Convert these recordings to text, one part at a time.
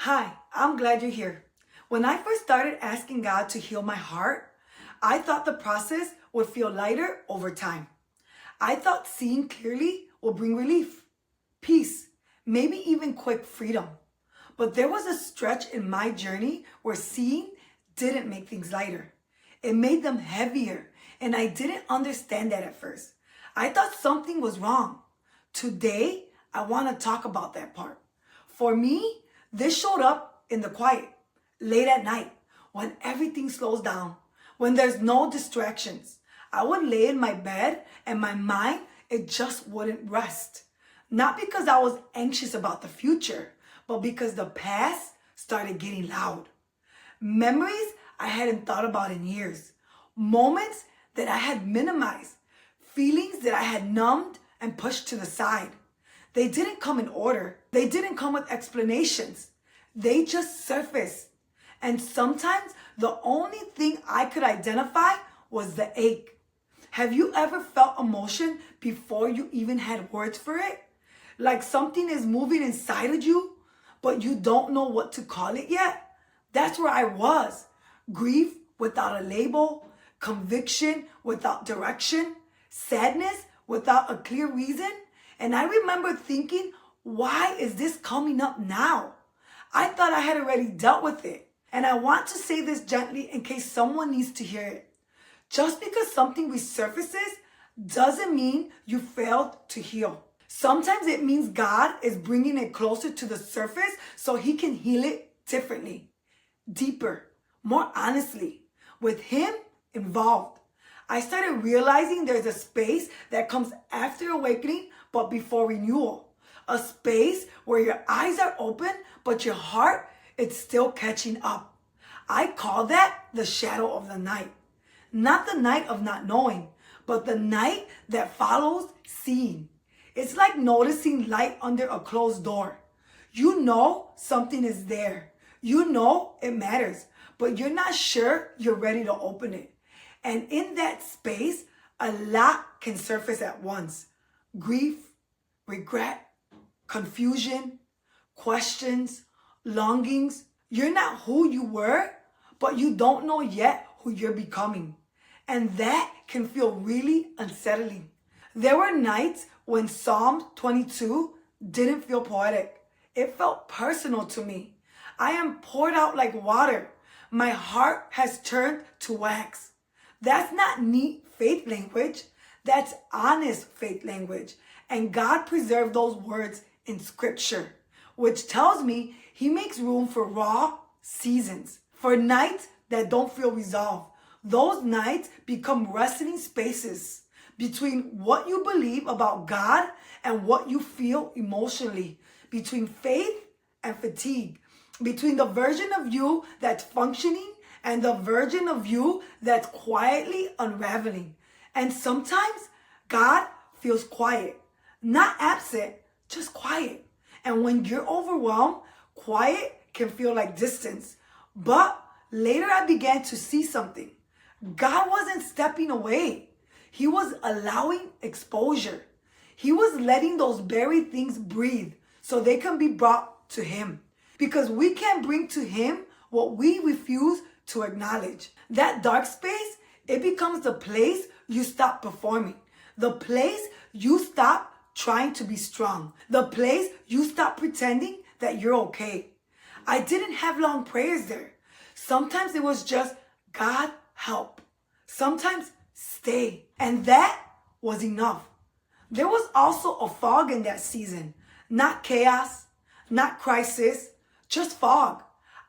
Hi, I'm glad you're here. When I first started asking God to heal my heart, I thought the process would feel lighter over time. I thought seeing clearly would bring relief, peace, maybe even quick freedom. But there was a stretch in my journey where seeing didn't make things lighter. It made them heavier, and I didn't understand that at first. I thought something was wrong. Today, I want to talk about that part. For me, this showed up in the quiet, late at night, when everything slows down, when there's no distractions. I would lay in my bed and my mind, it just wouldn't rest. Not because I was anxious about the future, but because the past started getting loud. Memories I hadn't thought about in years. Moments that I had minimized. Feelings that I had numbed and pushed to the side. They didn't come in order. They didn't come with explanations. They just surfaced. And sometimes the only thing I could identify was the ache. Have you ever felt emotion before you even had words for it? Like something is moving inside of you, but you don't know what to call it yet? That's where I was. Grief without a label, conviction without direction, sadness without a clear reason. And I remember thinking, why is this coming up now? I thought I had already dealt with it. And I want to say this gently in case someone needs to hear it. Just because something resurfaces doesn't mean you failed to heal. Sometimes it means God is bringing it closer to the surface so he can heal it differently, deeper, more honestly, with him involved. I started realizing there's a space that comes after awakening but before renewal. A space where your eyes are open but your heart is still catching up. I call that the shadow of the night. Not the night of not knowing, but the night that follows seeing. It's like noticing light under a closed door. You know something is there. You know it matters, but you're not sure you're ready to open it. And in that space, a lot can surface at once. Grief, regret, confusion, questions, longings. You're not who you were, but you don't know yet who you're becoming. And that can feel really unsettling. There were nights when Psalm 22 didn't feel poetic. It felt personal to me. I am poured out like water. My heart has turned to wax. That's not neat faith language. That's honest faith language. And God preserved those words in scripture, which tells me he makes room for raw seasons, for nights that don't feel resolved. Those nights become wrestling spaces between what you believe about God and what you feel emotionally, between faith and fatigue, between the version of you that's functioning and the version of you that's quietly unraveling. And sometimes God feels quiet, not absent, just quiet. And when you're overwhelmed, quiet can feel like distance. But later I began to see something. God wasn't stepping away. He was allowing exposure. He was letting those buried things breathe so they can be brought to him. Because we can't bring to him what we refuse to acknowledge. That dark space, it becomes the place you stop performing. The place you stop trying to be strong. The place you stop pretending that you're okay. I didn't have long prayers there. Sometimes it was just, God, help. Sometimes stay. And that was enough. There was also a fog in that season. Not chaos, not crisis, just fog.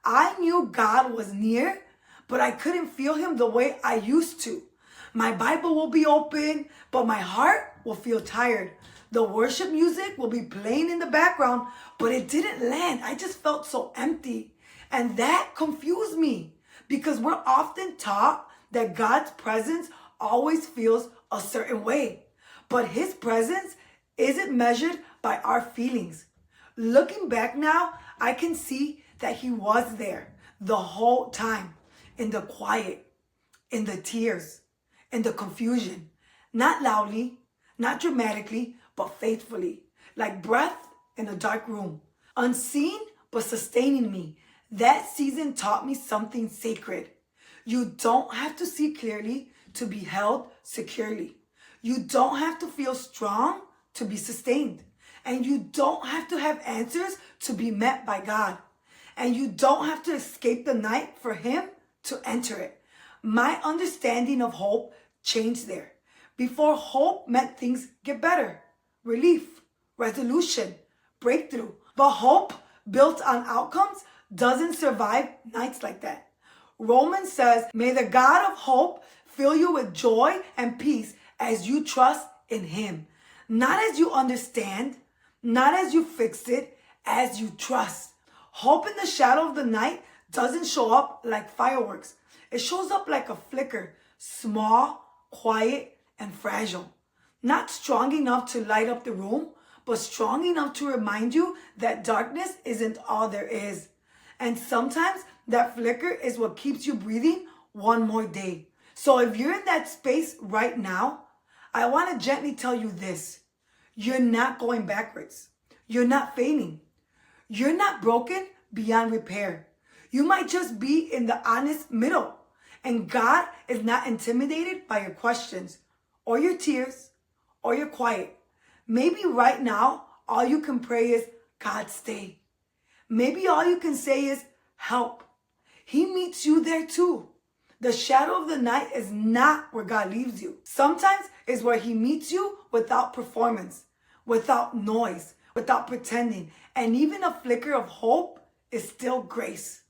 I knew God was near, but I couldn't feel him the way I used to. My Bible will be open, but my heart will feel tired. The worship music will be playing in the background, but it didn't land. I just felt so empty. And that confused me because we're often taught that God's presence always feels a certain way. But his presence isn't measured by our feelings. Looking back now, I can see that he was there the whole time, in the quiet, in the tears, in the confusion. Not loudly, not dramatically, but faithfully. Like breath in a dark room. Unseen, but sustaining me. That season taught me something sacred. You don't have to see clearly to be held securely. You don't have to feel strong to be sustained. And you don't have to have answers to be met by God. And you don't have to escape the night for Him to enter it. My understanding of hope changed there. Before, hope meant things get better. Relief, resolution, breakthrough. But hope built on outcomes doesn't survive nights like that. Romans says, may the God of hope fill you with joy and peace as you trust in Him. Not as you understand, not as you fix it, as you trust. Hope in the shadow of the night doesn't show up like fireworks. It shows up like a flicker, small, quiet, and fragile. Not strong enough to light up the room, but strong enough to remind you that darkness isn't all there is. And sometimes that flicker is what keeps you breathing one more day. So if you're in that space right now, I want to gently tell you this. You're not going backwards. You're not failing. You're not broken beyond repair. You might just be in the honest middle. And God is not intimidated by your questions or your tears or your quiet. Maybe right now, all you can pray is, God, stay. Maybe all you can say is, help. He meets you there too. The shadow of the night is not where God leaves you. Sometimes it's where He meets you without performance, without noise, without pretending. And even a flicker of hope is still grace.